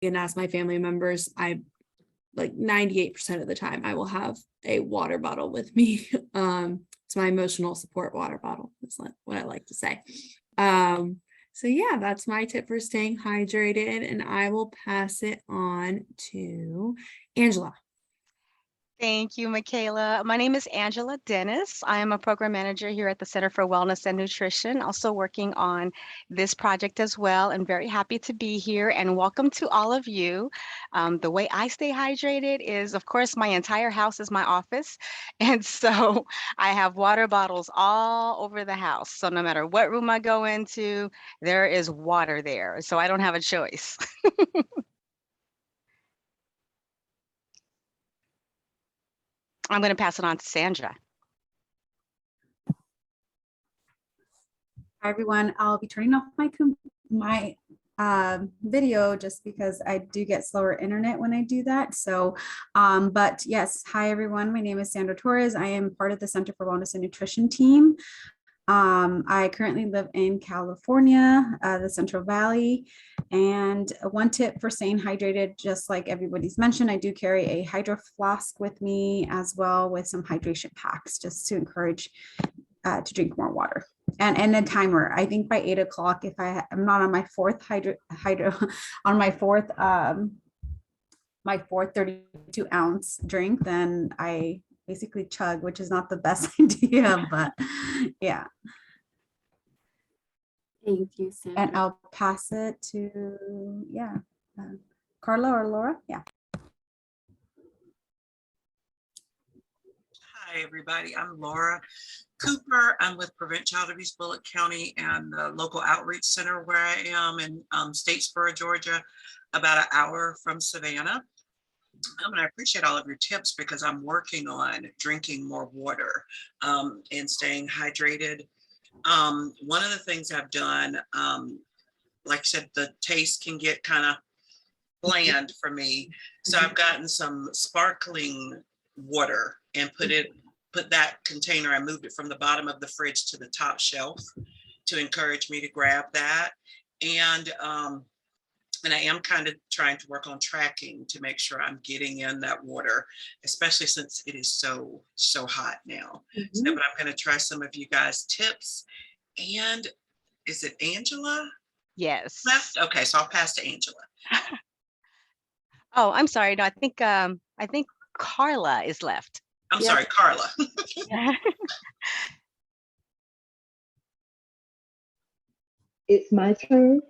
and as my family members, I like 98% of the time I will have a water bottle with me. It's my emotional support water bottle. That's what I like to say. So yeah, that's my tip for staying hydrated, and I will pass it on to Angela. Thank you, Michaela. My name is Angela Dennis. I am a program manager here at the Center for Wellness and Nutrition, also working on this project as well, and very happy to be here, and welcome to all of you. The way I stay hydrated is, of course, my entire house is my office. And so I have water bottles all over the house. So no matter what room I go into, there is water there. So I don't have a choice. I'm going to pass it on to Sandra. Hi, everyone. I'll be turning off my video just because I do get slower internet when I do that. So, but yes, hi, everyone. My name is Sandra Torres. I am part of the Center for Wellness and Nutrition team. I currently live in California, the Central Valley. And one tip for staying hydrated, just like everybody's mentioned, I do carry a hydro flask with me as well with some hydration packs just to encourage to drink more water. And a timer. I think by 8 o'clock, if I'm not on my fourth on my fourth 32 ounce drink, then I basically chug, which is not the best idea, but yeah. Thank you, Sandra. And I'll pass it to, Carla or Laura. Yeah. Hi, everybody. I'm Laura Cooper. I'm with Prevent Child Abuse Bullitt County and the local outreach center where I am in Statesboro, Georgia, about an hour from Savannah. And I appreciate all of your tips because I'm working on drinking more water and staying hydrated. One of the things I've done, like I said, the taste can get kind of bland for me. So I've gotten some sparkling water and put that container, I moved it from the bottom of the fridge to the top shelf to encourage me to grab that. And I am kind of trying to work on tracking to make sure I'm getting in that water, especially since it is so hot now. So, but I'm going to try some of you guys' tips. And is it Angela? Yes. Left? Okay, so I'll pass to Angela. Oh, I'm sorry. No, I think Carla is left. I'm sorry, Carla. It's my turn.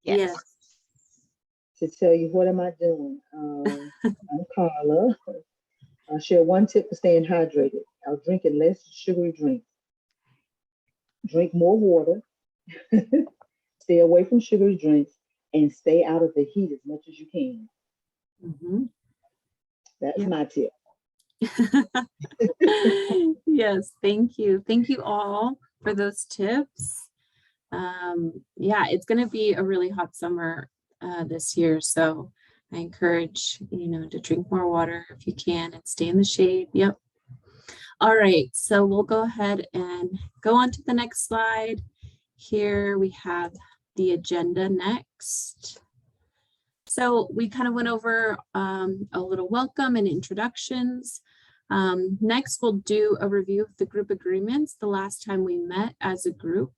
Yes. To tell you what am I doing. I'm Carla. I'll share one tip for staying hydrated. I'll drink less sugary drinks. Drink more water. Stay away from sugary drinks and stay out of the heat as much as you can. That's my tip. Yes, thank you. Thank you all for those tips. Yeah, it's going to be a really hot summer this year, so I encourage to drink more water if you can and stay in the shade. Yep. All right, so we'll go ahead and go on to the next slide. Here we have the agenda next. So we kind of went over a little welcome and introductions. Next, we'll do a review of the group agreements. The last time we met as a group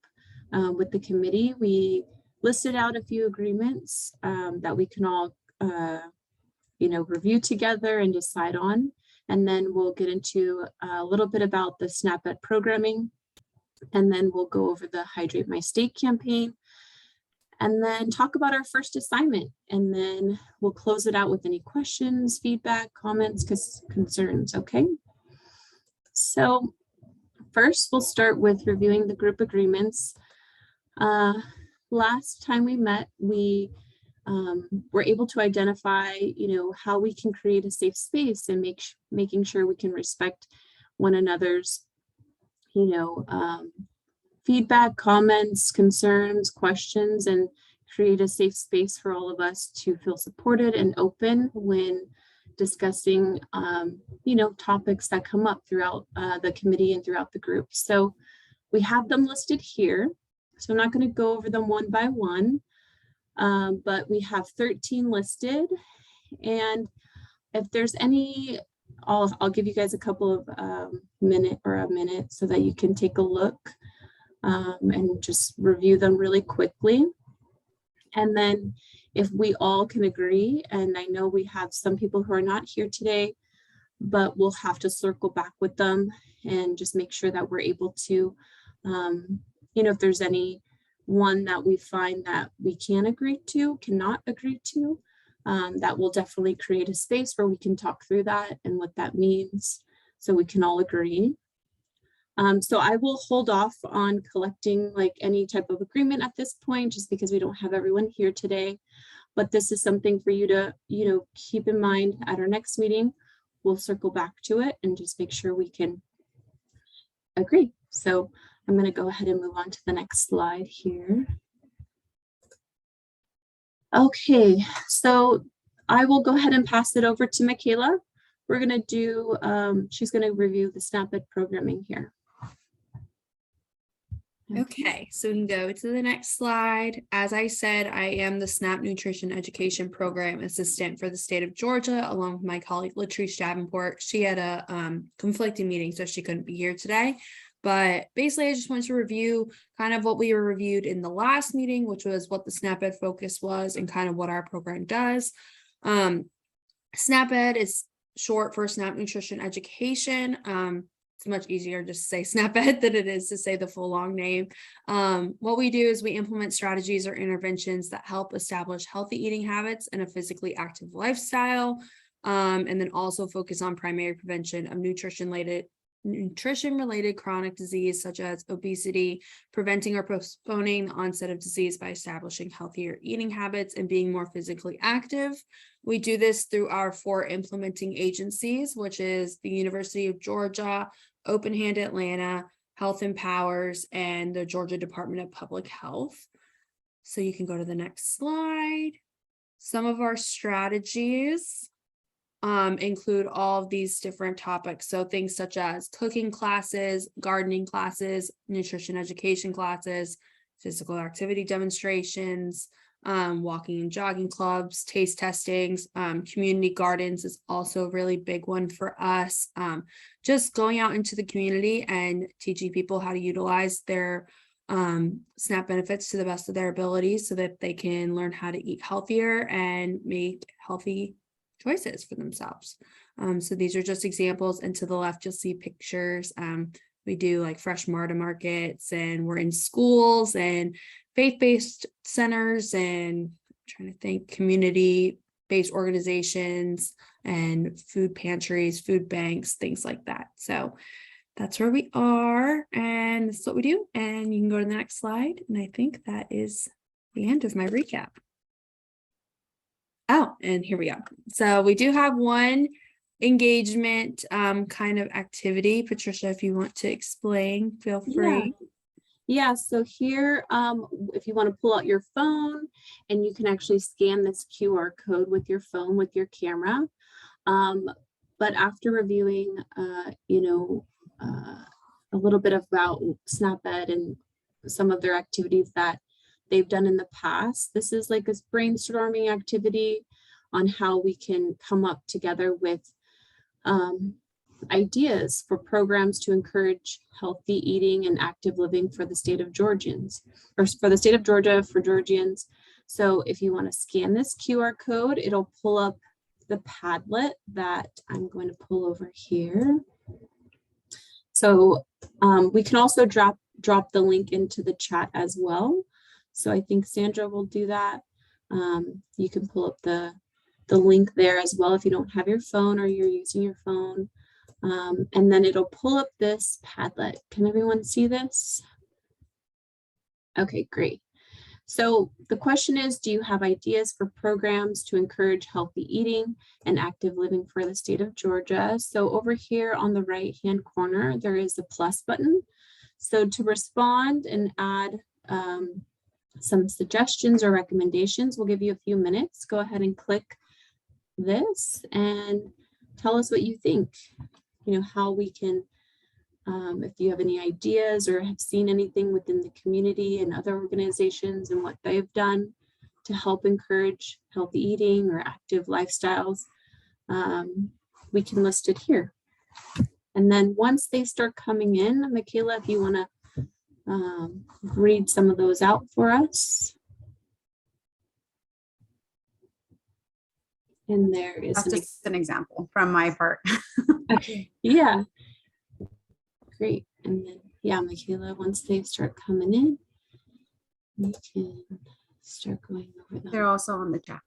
with the committee, we listed out a few agreements that we can all, review together and decide on. And then we'll get into a little bit about the SNAP-Ed programming. And then we'll go over the Hydrate My State campaign. And then talk about our first assignment. And then we'll close it out with any questions, feedback, comments, concerns, okay? So first, we'll start with reviewing the group agreements. Last time we met, we were able to identify, how we can create a safe space and making sure we can respect one another's, feedback, comments, concerns, questions, and create a safe space for all of us to feel supported and open when discussing, topics that come up throughout the committee and throughout the group. So we have them listed here. So I'm not going to go over them one by one. but we have 13 listed. And if there's any, I'll give you guys a couple of a minute so that you can take a look and just review them really quickly. And then if we all can agree, and I know we have some people who are not here today, but we'll have to circle back with them and just make sure that we're able to, if there's any one that we find that we cannot agree to, that will definitely create a space where we can talk through that and what that means so we can all agree. So I will hold off on collecting like any type of agreement at this point, just because we don't have everyone here today. But this is something for you to, keep in mind at our next meeting. We'll circle back to it and just make sure we can agree. So I'm going to go ahead and move on to the next slide here. Okay, so I will go ahead and pass it over to Michaela. We're going to do, she's going to review the SNAP-Ed programming here. Okay, so we can go to the next slide. As I said, I am the SNAP Nutrition Education Program Assistant for the state of Georgia, along with my colleague Latrice Davenport. She had a conflicting meeting, so she couldn't be here today. But basically, I just wanted to review kind of what we were reviewed in the last meeting, which was what the SNAP-Ed focus was and kind of what our program does. SNAP-Ed is short for SNAP Nutrition Education. It's much easier just to say SNAP-Ed than it is to say the full long name. What we do is we implement strategies or interventions that help establish healthy eating habits and a physically active lifestyle, and then also focus on primary prevention of nutrition-related chronic disease such as obesity, preventing or postponing the onset of disease by establishing healthier eating habits and being more physically active. We do this through our 4 implementing agencies, which is the University of Georgia, Open Hand Atlanta, Health Empowers, and the Georgia Department of Public Health. So you can go to the next slide. Some of our strategies include all of these different topics. So things such as cooking classes, gardening classes, nutrition education classes, physical activity demonstrations, walking and jogging clubs, taste testings, community gardens is also a really big one for us. Just going out into the community and teaching people how to utilize their SNAP benefits to the best of their abilities so that they can learn how to eat healthier and make healthy choices for themselves. So these are just examples, and to the left you'll see pictures. We do like fresh markets, and we're in schools and faith-based centers, and I'm trying to think, community-based organizations and food pantries, food banks, things like that. So that's where we are, and this is what we do. And you can go to the next slide, and I think that is the end of my recap. Oh, and here we go. So we do have one engagement kind of activity. Patricia, if you want to explain, feel free. Yeah, so here, if you want to pull out your phone, and you can actually scan this QR code with your phone with your camera. But after reviewing, a little bit about SNAP-Ed and some of their activities that they've done in the past, this is like a brainstorming activity on how we can come up together with ideas for programs to encourage healthy eating and active living for the state of Georgians, or for the state of Georgia, for Georgians. So if you want to scan this QR code, it'll pull up the Padlet that I'm going to pull over here. So we can also drop the link into the chat as well. So I think Sandra will do that. You can pull up the link there as well if you don't have your phone or you're using your phone. And then it'll pull up this Padlet. Can everyone see this? Okay, great. So the question is, do you have ideas for programs to encourage healthy eating and active living for the state of Georgia? So over here on the right-hand corner, there is a plus button. So to respond and add some suggestions or recommendations, we'll give you a few minutes. Go ahead and click this and tell us what you think. How we can, if you have any ideas or have seen anything within the community and other organizations and what they've done to help encourage healthy eating or active lifestyles, we can list it here. And then once they start coming in, Michaela, if you want to read some of those out for us. And there is That's just an example from my part. okay. Yeah. Great. And then, yeah, Michaela, once they start coming in, we can start going over them. They're also on the chat.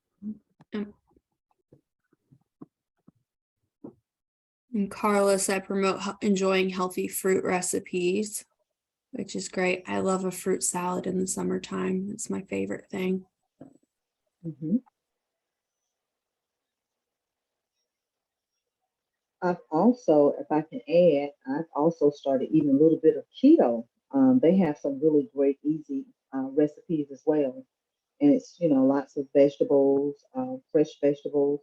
And Carlos, I promote enjoying healthy fruit recipes, which is great. I love a fruit salad in the summertime. It's my favorite thing. Mhm. I've also, if I can add, I've also started eating a little bit of keto. They have some really great, easy recipes as well. And it's, lots of vegetables, fresh vegetables.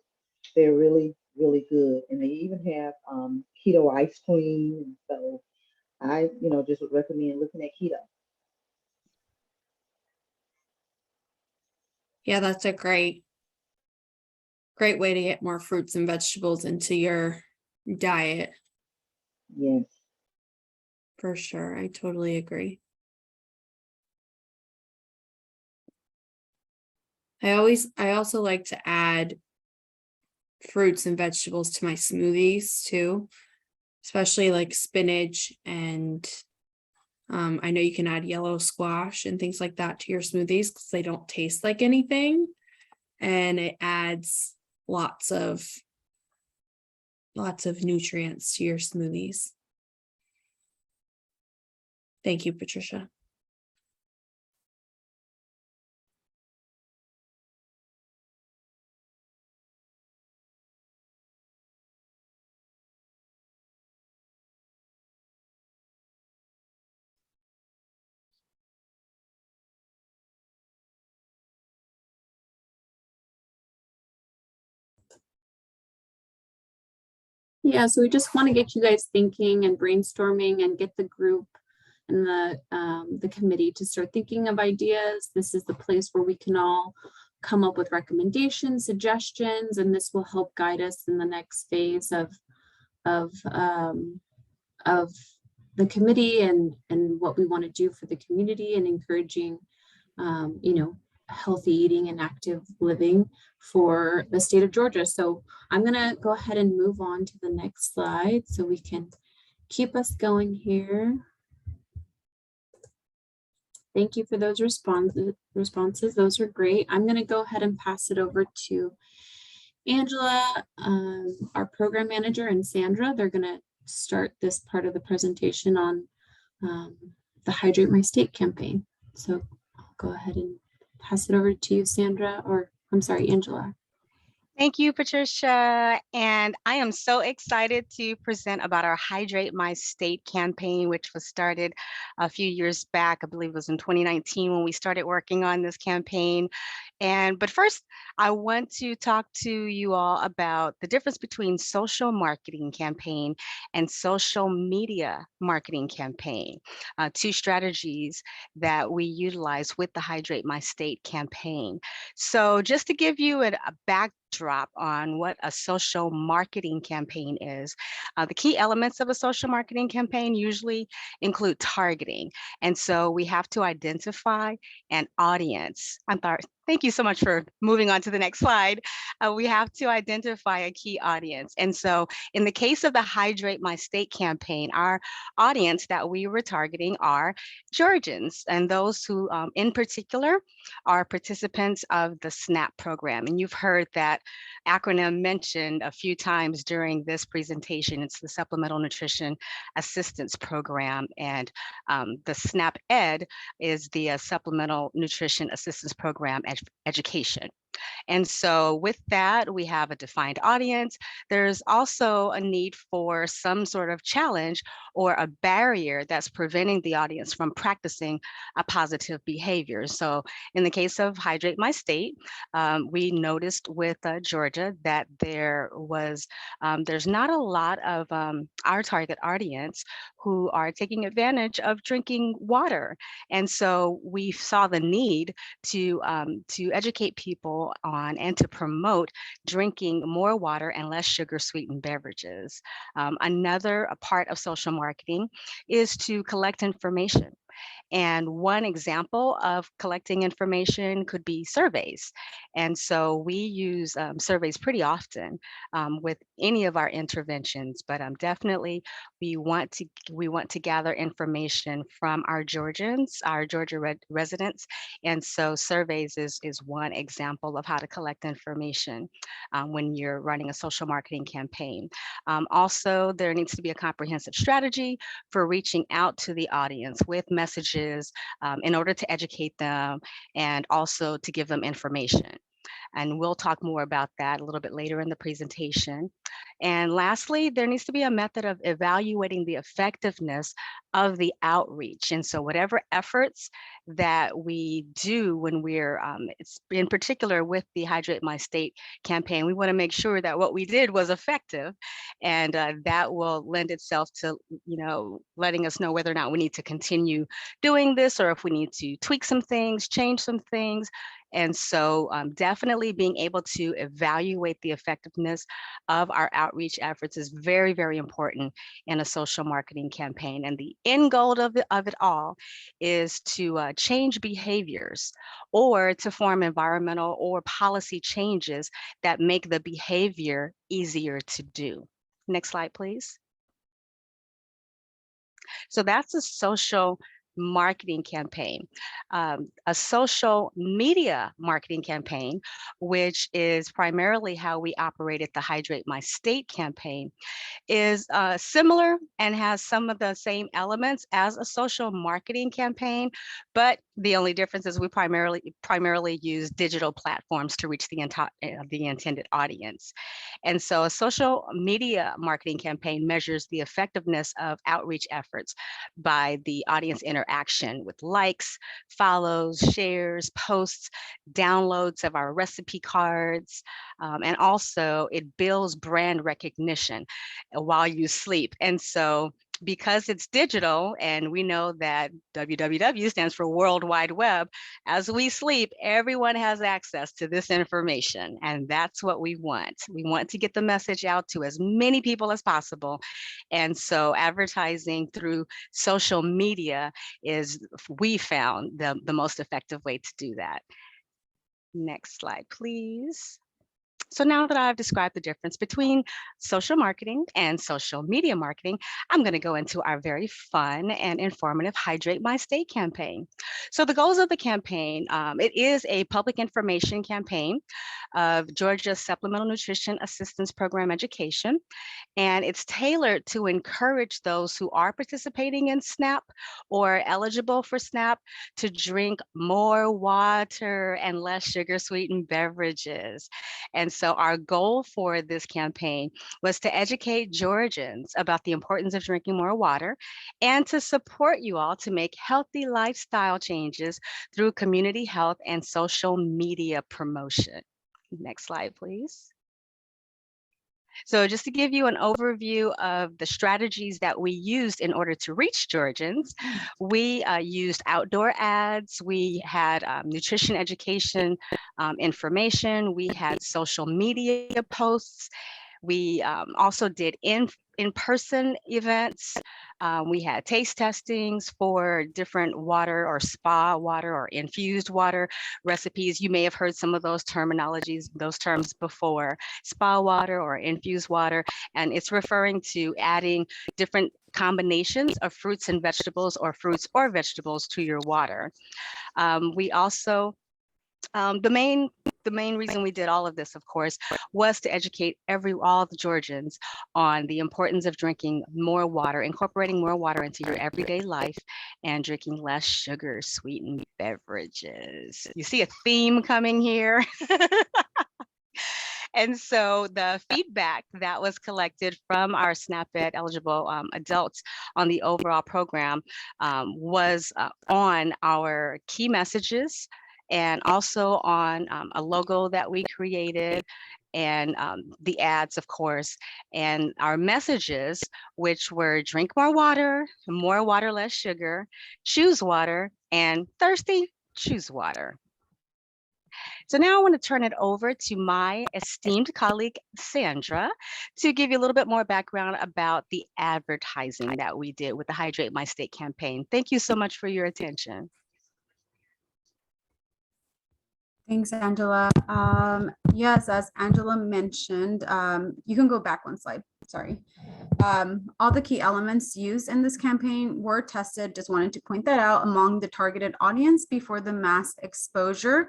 They're really, really good. And they even have keto ice cream. So I, just would recommend looking at keto. Yeah, that's a great way to get more fruits and vegetables into your diet. Yes. For sure. I totally agree. I also like to add fruits and vegetables to my smoothies too, especially like spinach and I know you can add yellow squash and things like that to your smoothies because they don't taste like anything. And it adds lots of nutrients to your smoothies. Thank you, Patricia. Yeah, so we just want to get you guys thinking and brainstorming and get the group and the committee to start thinking of ideas. This is the place where we can all come up with recommendations, suggestions, and this will help guide us in the next phase of the committee and what we want to do for the community and encouraging, healthy eating and active living for the state of Georgia. So I'm going to go ahead and move on to the next slide so we can keep us going here. Thank you for those responses. Those are great. I'm going to go ahead and pass it over to Angela, our program manager, and Sandra. They're going to start this part of the presentation on the Hydrate My State campaign. So I'll go ahead and pass it over to you, Sandra, or I'm sorry, Angela. Thank you, Patricia. And I am so excited to present about our Hydrate My State campaign, which was started a few years back. I believe it was in 2019 when we started working on this campaign. But first, I want to talk to you all about the difference between social marketing campaign and social media marketing campaign, two strategies that we utilize with the Hydrate My State campaign. So just to give you a backdrop on what a social marketing campaign is, the key elements of a social marketing campaign usually include targeting. And so we have to identify an audience. Thank you so much for moving on to the next slide. We have to identify a key audience. And so in the case of the Hydrate My State campaign, our audience that we were targeting are Georgians and those who in particular are participants of the SNAP program. And you've heard that acronym mentioned a few times during this presentation. It's the Supplemental Nutrition Assistance Program, and the SNAP Ed is the Supplemental Nutrition Assistance Program education. And so with that, we have a defined audience. There's also a need for some sort of challenge or a barrier that's preventing the audience from practicing a positive behavior. So in the case of Hydrate My State, we noticed with Georgia that there's not a lot of our target audience who are taking advantage of drinking water. And so we saw the need to educate people on and to promote drinking more water and less sugar sweetened beverages. Another part of social marketing is to collect information. And one example of collecting information could be surveys. And so we use surveys pretty often with any of our interventions, but definitely we want to gather information from our Georgians, our Georgia residents. And so surveys is one example of how to collect information when you're running a social marketing campaign. Also, there needs to be a comprehensive strategy for reaching out to the audience with messages in order to educate them and also to give them information. And we'll talk more about that a little bit later in the presentation. And lastly, there needs to be a method of evaluating the effectiveness of the outreach. And so whatever efforts that we do when we're, in particular with the Hydrate My State campaign, we want to make sure that what we did was effective. And that will lend itself to, letting us know whether or not we need to continue doing this or if we need to tweak some things, change some things. And so definitely being able to evaluate the effectiveness of our outreach efforts is very, very important in a social marketing campaign. And the end goal of it all is to change behaviors or to form environmental or policy changes that make the behavior easier to do. Next slide, please. So that's a social marketing campaign. A social media marketing campaign, which is primarily how we operated the Hydrate My State campaign, is similar and has some of the same elements as a social marketing campaign, but the only difference is we primarily use digital platforms to reach the intended audience. And so a social media marketing campaign measures the effectiveness of outreach efforts by the audience interaction with likes, follows, shares, posts, downloads of our recipe cards, and also it builds brand recognition while you sleep. And so because it's digital and we know that www stands for World Wide Web, as we sleep, everyone has access to this information. And that's what we want. We want to get the message out to as many people as possible. And so advertising through social media is, we found, the most effective way to do that. Next slide, please. So now that I've described the difference between social marketing and social media marketing, I'm going to go into our very fun and informative Hydrate My State campaign. So the goals of the campaign, it is a public information campaign of Georgia Supplemental Nutrition Assistance Program education, and it's tailored to encourage those who are participating in SNAP or eligible for SNAP to drink more water and less sugar sweetened beverages. And so our goal for this campaign was to educate Georgians about the importance of drinking more water and to support you all to make healthy lifestyle changes through community health and social media promotion. Next slide, please. So just to give you an overview of the strategies that we used in order to reach Georgians, we used outdoor ads, we had nutrition education information, we had social media posts, we also did in-person events. We had taste testings for different water or spa water or infused water recipes. You may have heard some of those terminologies, those terms before, spa water or infused water, and it's referring to adding different combinations of fruits and vegetables or fruits or vegetables to your water. We also The main reason we did all of this, of course, was to educate all the Georgians on the importance of drinking more water, incorporating more water into your everyday life, and drinking less sugar sweetened beverages. You see a theme coming here? And so the feedback that was collected from our SNAP-Ed eligible adults on the overall program was on our key messages, and also on a logo that we created, and the ads, of course, and our messages, which were drink more water, less sugar, choose water, and thirsty, choose water. So now I want to turn it over to my esteemed colleague, Sandra, to give you a little bit more background about the advertising that we did with the Hydrate My State campaign. Thank you so much for your attention. Thanks, Angela. Yes, as Angela mentioned, you can go back one slide, sorry. All the key elements used in this campaign were tested, just wanted to point that out, among the targeted audience before the mass exposure.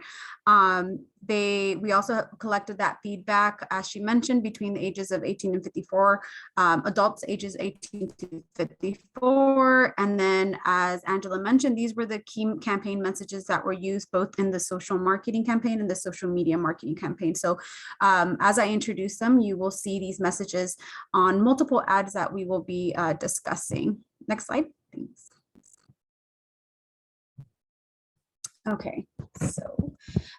We also collected that feedback, as she mentioned, between the ages of 18 and 54, adults ages 18 to 54. And then, as Angela mentioned, these were the key campaign messages that were used both in the social marketing campaign and the social media marketing campaign. So as I introduce them, you will see these messages on multiple ads that we will be discussing. Next slide, thanks. Okay, so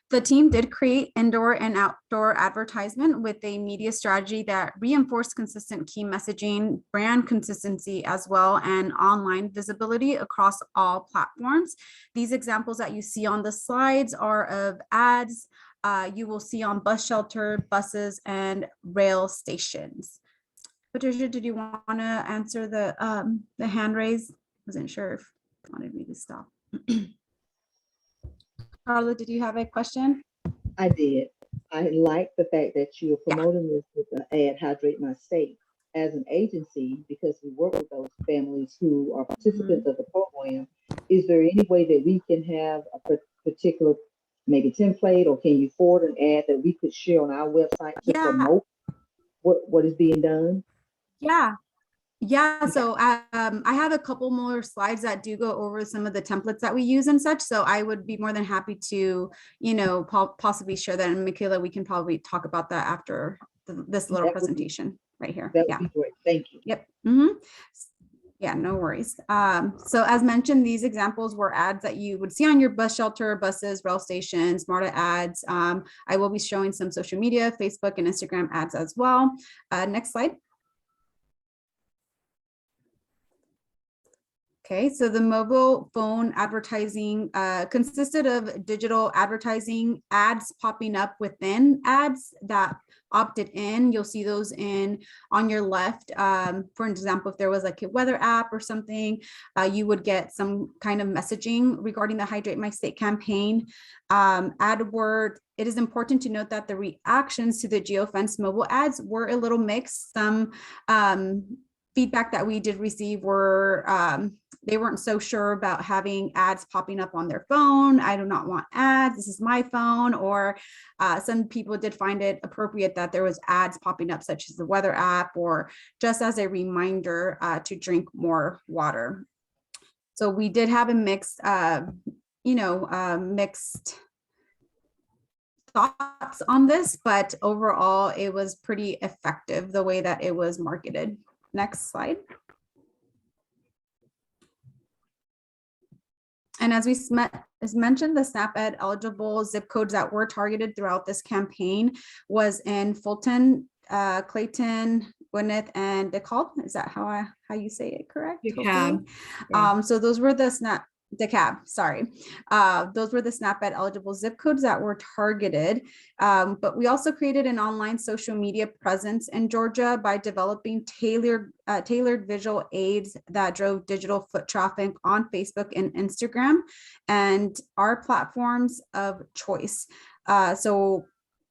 the team did create indoor and outdoor advertisement with a media strategy that reinforced consistent key messaging, brand consistency as well, and online visibility across all platforms. These examples that you see on the slides are of ads you will see on bus shelter, buses, and rail stations. Patricia, did you want to answer the hand raise? Wasn't sure if you wanted me to stop. Carla, did you have a question? I did. I like the fact that you're promoting this with the ad Hydrate My State as an agency, because we work with those families who are participants of the program. Is there any way that we can have a particular maybe template, or can you forward an ad that we could share on our website to promote what is being done? Yeah, so I have a couple more slides that do go over some of the templates that we use and such. So I would be more than happy to, possibly share that. And Michaela, we can probably talk about that after this little presentation right here. That would be great. Thank you. Yep. Yeah, no worries. So as mentioned, these examples were ads that you would see on your bus shelter, buses, rail stations, MARTA ads. I will be showing some social media, Facebook and Instagram ads as well. Next slide. Okay, so the mobile phone advertising consisted of digital advertising ads popping up within ads that opted in. You'll see those on your left. For example, if there was like a weather app or something, you would get some kind of messaging regarding the Hydrate My State campaign. AdWord, it is important to note that the reactions to the geofence mobile ads were a little mixed. Some feedback that we did receive were they weren't so sure about having ads popping up on their phone. I do not want ads. This is my phone. Or some people did find it appropriate that there was ads popping up, such as the weather app, or just as a reminder to drink more water. So we did have a mixed, mixed thoughts on this, but overall it was pretty effective the way that it was marketed. Next slide. And as mentioned, the SNAP-Ed eligible zip codes that were targeted throughout this campaign was in Fulton, Clayton, Gwyneth, and DeKalb. Is that how you say it correct? DeKalb. So those were the DeKalb, sorry. Those were the SNAP-Ed eligible zip codes that were targeted. But we also created an online social media presence in Georgia by developing tailored visual aids that drove digital foot traffic on Facebook and Instagram and our platforms of choice. So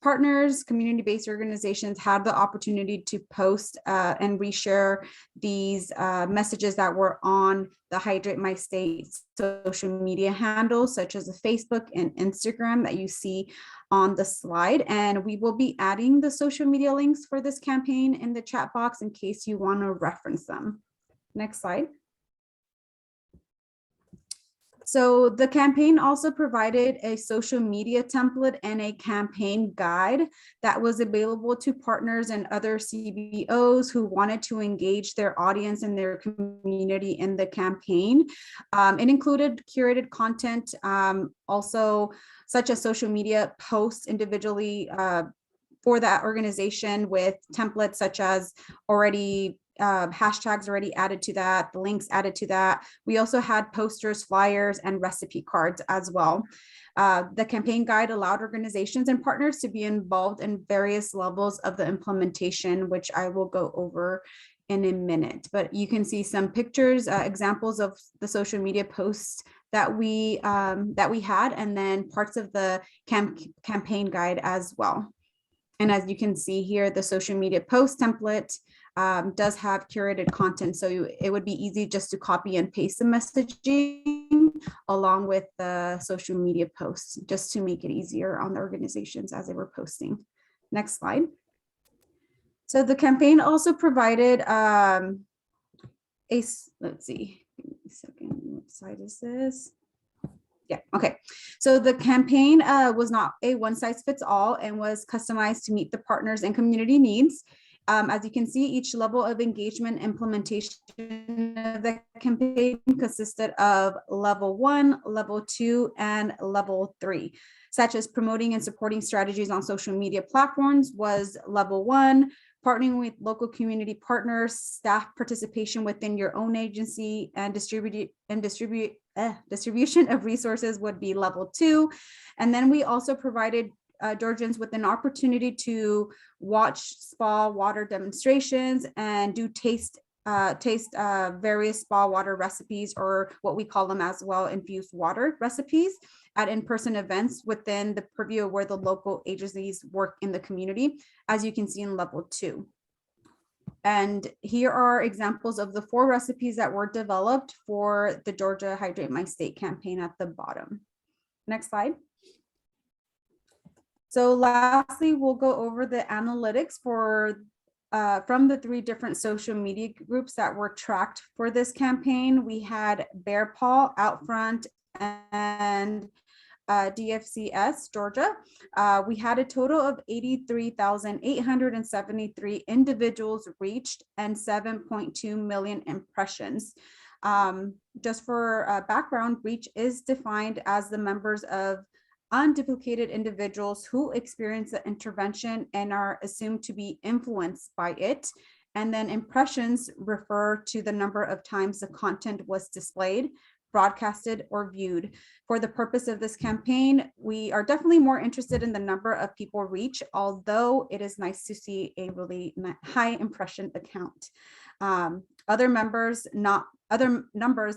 partners, community-based organizations had the opportunity to post and reshare these messages that were on the Hydrate My State social media handles, such as the Facebook and Instagram that you see on the slide. And we will be adding the social media links for this campaign in the chat box in case you want to reference them. Next slide. So the campaign also provided a social media template and a campaign guide that was available to partners and other CBOs who wanted to engage their audience and their community in the campaign. It included curated content, also such as social media posts individually for that organization with templates such as already hashtags already added to that, the links added to that. We also had posters, flyers, and recipe cards as well. The campaign guide allowed organizations and partners to be involved in various levels of the implementation, which I will go over in a minute. But you can see some pictures, examples of the social media posts that we had, and then parts of the campaign guide as well. And as you can see here, the social media post template does have curated content. So it would be easy just to copy and paste the messaging along with the social media posts, just to make it easier on the organizations as they were posting. Next slide. So the campaign also provided let's see, give me a second, what slide is this? Yeah, okay. So the campaign was not a one size fits all and was customized to meet the partners and community needs. As you can see, each level of engagement implementation of the campaign consisted of level 1, level 2, and level 3, such as promoting and supporting strategies on social media platforms was level 1, partnering with local community partners, staff participation within your own agency, and distribution of resources would be level 2. And then we also provided Georgians with an opportunity to watch spa water demonstrations and do taste various spa water recipes, or what we call them as well, infused water recipes, at in-person events within the purview of where the local agencies work in the community, as you can see in level 2. And here are examples of the 4 recipes that were developed for the Georgia Hydrate My State campaign at the bottom. Next slide. So lastly, we'll go over the analytics for from the 3 different social media groups that were tracked for this campaign. We had Bear Paw, Outfront, and DFCS Georgia. We had a total of 83,873 individuals reached and 7.2 million impressions. Just for background, reach is defined as the members of unduplicated individuals who experience the intervention and are assumed to be influenced by it. And then impressions refer to the number of times the content was displayed, broadcasted, or viewed. For the purpose of this campaign, we are definitely more interested in the number of people reach, although it is nice to see a really high impression account. Other numbers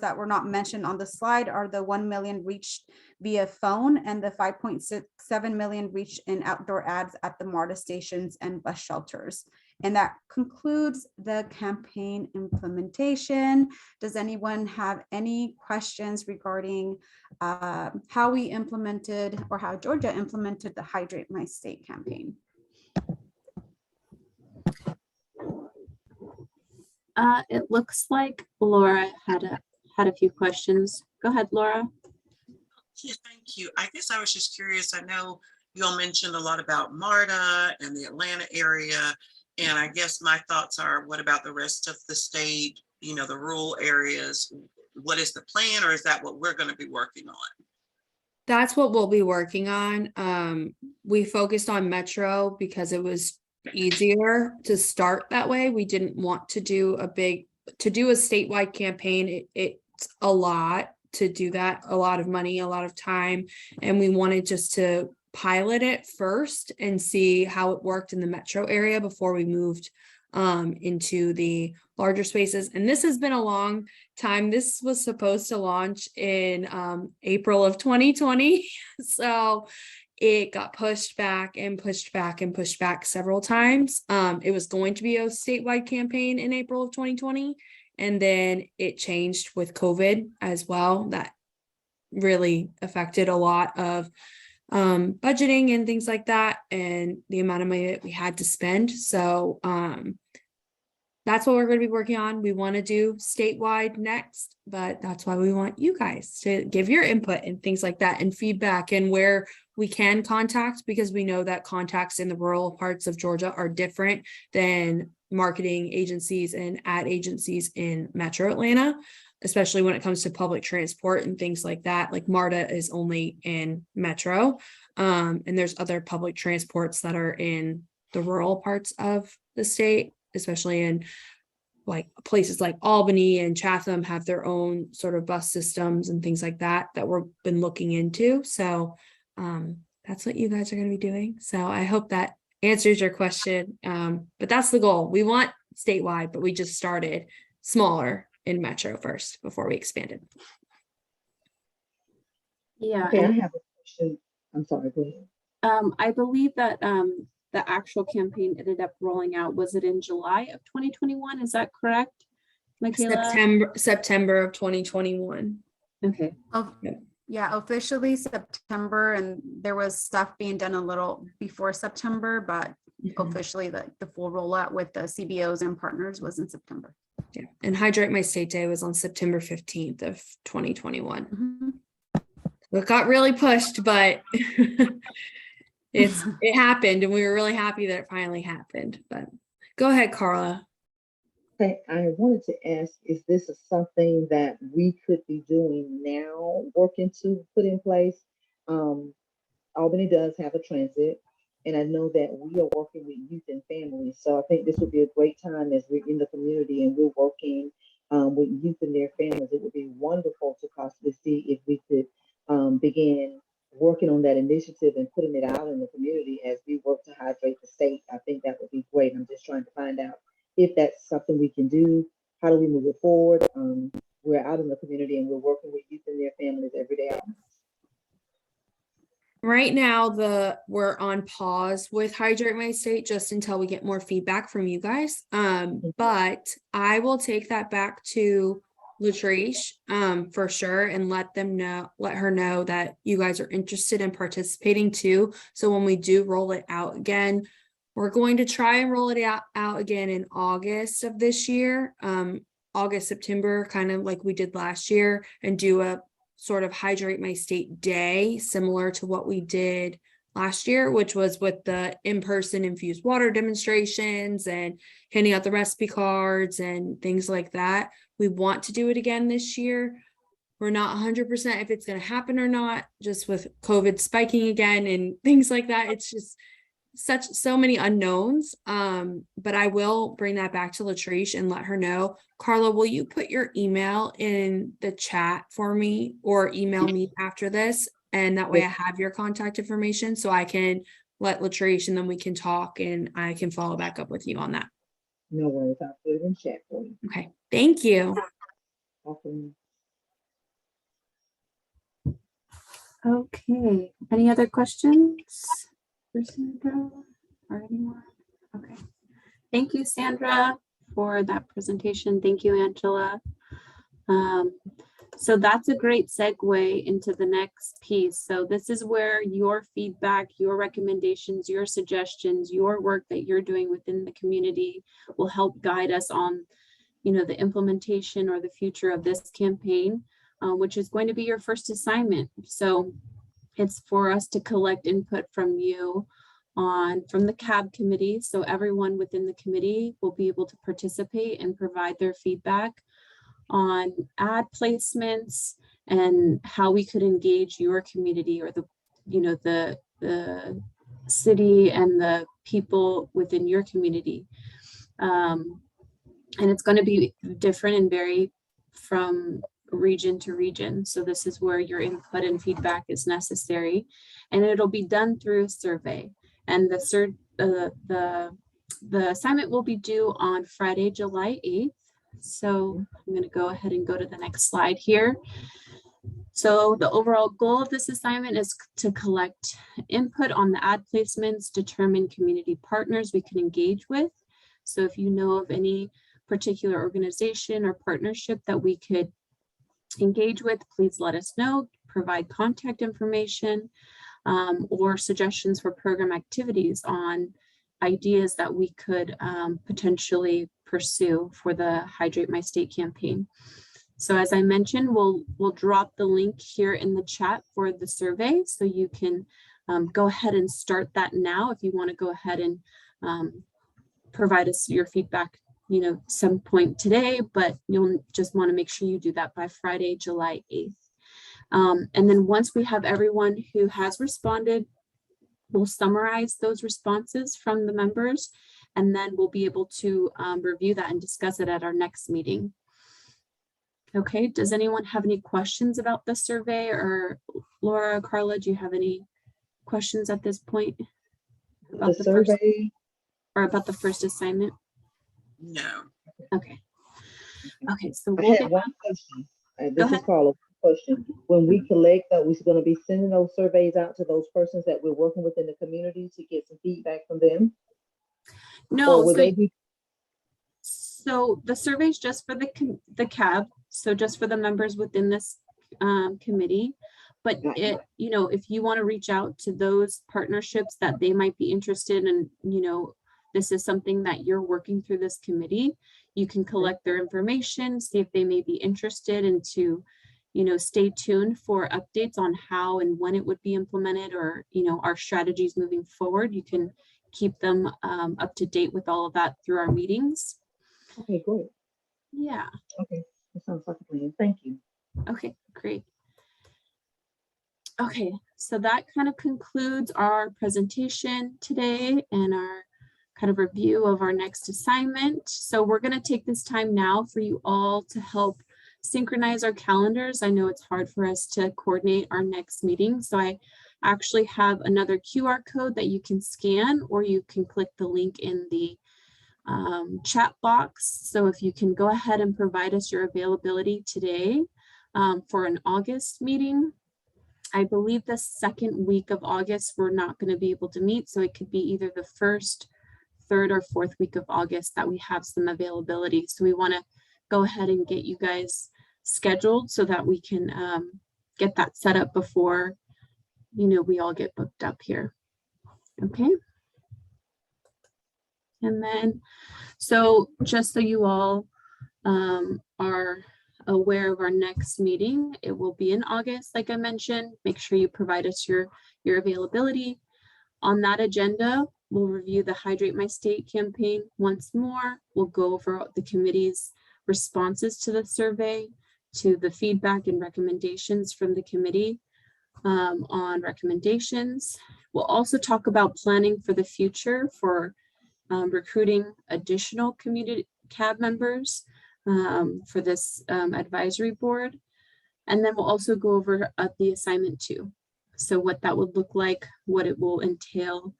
that were not mentioned on the slide are the 1 million reached via phone and the 5.7 million reached in outdoor ads at the MARTA stations and bus shelters. And that concludes the campaign implementation. Does anyone have any questions regarding how we implemented, or how Georgia implemented, the Hydrate My State campaign? It looks like Laura had a few questions. Go ahead, Laura. Yeah, thank you. I guess I was just curious. I know you all mentioned a lot about MARTA and the Atlanta area. And I guess my thoughts are, what about the rest of the state, you know, the rural areas? What is the plan, or is that what we're going to be working on? That's what we'll be working on. We focused on Metro because it was easier to start that way. We didn't want to do a statewide campaign. It's a lot to do that, a lot of money, a lot of time. And we wanted just to pilot it first and see how it worked in the metro area before we moved into the larger spaces. And this has been a long time. This was supposed to launch in April of 2020. So it got pushed back and pushed back and pushed back several times. It was going to be a statewide campaign in April of 2020, and then it changed with COVID as well. That really affected a lot of budgeting and things like that, and the amount of money that we had to spend. So that's what we're going to be working on. We want to do statewide next, but that's why we want you guys to give your input and things like that, and feedback, and where we can contact, because we know that contacts in the rural parts of Georgia are different than marketing agencies and ad agencies in Metro Atlanta, especially when it comes to public transport and things like that. Like MARTA is only in Metro, and there's other public transports that are in the rural parts of the state, especially in like places like Albany and Chatham have their own sort of bus systems and things like that we've been looking into. So that's what you guys are going to be doing. So I hope that answers your question. But that's the goal. We want statewide, but we just started smaller in Metro first before we expanded. Yeah, Okay, I and have a question. I'm sorry, go ahead. I believe that the actual campaign ended up rolling out, was it in July of 2021? Is that correct, Michaela? September of 2021. Okay. Oh, Yep. yeah, officially September, and there was stuff being done a little before September, but officially the full rollout with the CBOs and partners was in September. Yeah. And Hydrate My State Day was on September 15th of 2021. Mhm. It got really pushed, but it happened, and we were really happy that it finally happened. But go ahead, Carla. Okay, I wanted to ask, is this something that we could be doing now, working to put in place? Albany does have a transit, and I know that we are working with youth and families. So I think this would be a great time as we're in the community and we're working with youth and their families. It would be wonderful to possibly see if we could begin working on that initiative and putting it out in the community as we work to hydrate the state. I think that would be great. I'm just trying to find out if that's something we can do. How do we move it forward? We're out in the community and we're working with youth and their families every day. Right now, we're on pause with Hydrate My State just until we get more feedback from you guys. But I will take that back to Latrice for sure, and let her know that you guys are interested in participating too. So when we do roll it out again, we're going to try and roll it out again in August of this year, August, September, kind of like we did last year, and do a sort of Hydrate My State Day, similar to what we did last year, which was with the in-person infused water demonstrations and handing out the recipe cards and things like that. We want to do it again this year. We're not 100% if it's going to happen or not, just with COVID spiking again and things like that. It's just so many unknowns. But I will bring that back to Latrice and let her know. Carla, will you put your email in the chat for me, or email me after this? And that way I have your contact information so I can let Latrice, and then we can talk and I can follow back up with you on that. No worries, I'll put it in chat for you. Okay, thank you. Awesome. Okay. Any other questions for Sandra or anyone? Okay. Thank you, Sandra, for that presentation. Thank you, Angela. So that's a great segue into the next piece. So this is where your feedback, your recommendations, your suggestions, your work that you're doing within the community will help guide us on, the implementation or the future of this campaign, which is going to be your first assignment. So it's for us to collect input from you from the CAB committee. So everyone within the committee will be able to participate and provide their feedback on ad placements and how we could engage your community, or the city and the people within your community. And it's going to be different and vary from region to region. So this is where your input and feedback is necessary, and it'll be done through a survey. And the assignment will be due on Friday, July 8th. So I'm going to go ahead and go to the next slide here. So the overall goal of this assignment is to collect input on the ad placements, determine community partners we can engage with. So if you know of any particular organization or partnership that we could engage with, please let us know, provide contact information or suggestions for program activities on ideas that we could potentially pursue for the Hydrate My State campaign. So as I mentioned, we'll drop the link here in the chat for the survey, so you can go ahead and start that now if you want to go ahead and provide us your feedback, some point today, but you'll just want to make sure you do that by Friday, July 8th. And then once we have everyone who has responded, we'll summarize those responses from the members, and then we'll be able to review that and discuss it at our next meeting. Okay, does anyone have any questions about the survey? Or Laura, Carla, do you have any questions at this point? About The survey, or about the first assignment? No. Okay. Okay, so I we'll had get, one question. Go This is ahead. Carla. Question. When we collect, we're going to be sending those surveys out to those persons that we're working with in the community to get some feedback from them? no, Or will so, they be? so the survey is just for the CAB, so just for the members within this committee. But it, if you want to reach out to those partnerships that they might be interested in, this is something that you're working through this committee, you can collect their information, see if they may be interested, and to, stay tuned for updates on how and when it would be implemented, or, our strategies moving forward. You can keep them up to date with all of that through our meetings. Okay, great. Yeah. Okay, that sounds like a plan. Thank you. Okay, great. Okay, so that kind of concludes our presentation today and our kind of review of our next assignment. So we're going to take this time now for you all to help synchronize our calendars. I know it's hard for us to coordinate our next meeting, so I actually have another QR code that you can scan, or you can click the link in the chat box. So if you can go ahead and provide us your availability today for an August meeting. I believe the second week of August, we're not going to be able to meet. So it could be either the first, third, or fourth week of August that we have some availability. So we want to go ahead and get you guys scheduled so that we can get that set up before, we all get booked up here. Okay. And then, so just so you all are aware of our next meeting, it will be in August, like I mentioned. Make sure you provide us your availability. On that agenda, we'll review the Hydrate My State campaign once more. We'll go over the committee's responses to the survey, to the feedback and recommendations from the committee on recommendations. We'll also talk about planning for the future for recruiting additional community CAB members for this advisory board. And then we'll also go over the assignment 2. So what that would look like, what it will entail,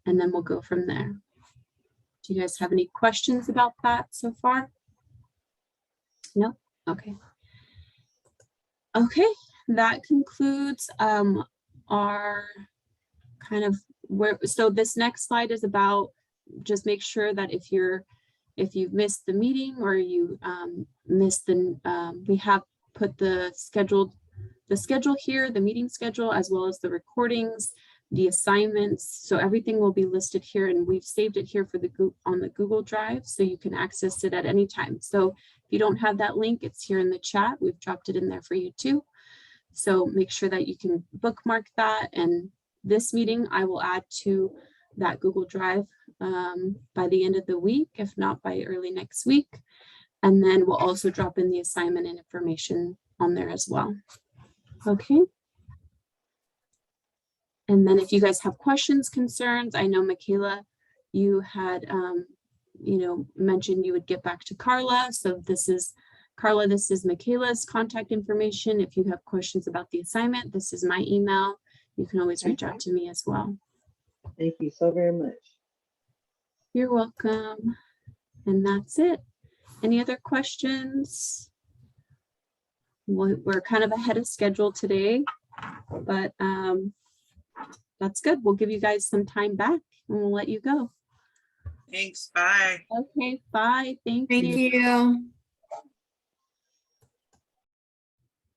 and then we'll go from there. Do you guys have any questions about that so far? No? Okay. Okay, that concludes our kind of so this next slide is about, just make sure that if you've missed the meeting or you missed we have put the schedule here, the meeting schedule, as well as the recordings, the assignments. So everything will be listed here, and we've saved it here for on the Google Drive, so you can access it at any time. So if you don't have that link, it's here in the chat. We've dropped it in there for you too. So make sure that you can bookmark that. And this meeting I will add to that Google Drive by the end of the week, if not by early next week. And then we'll also drop in the assignment and information on there as well. Okay. And then if you guys have questions, concerns, I know Michaela, you had, mentioned you would get back to Carla. So this is Carla, this is Michaela's contact information. If you have questions about the assignment, this is my email. You can always reach out to me as well. Thank you so very much. You're welcome. And that's it. Any other questions? we're kind of ahead of schedule today, but that's good. We'll give you guys some time back and we'll let you go. Thanks, bye. Okay, bye. Thank Thank you. you.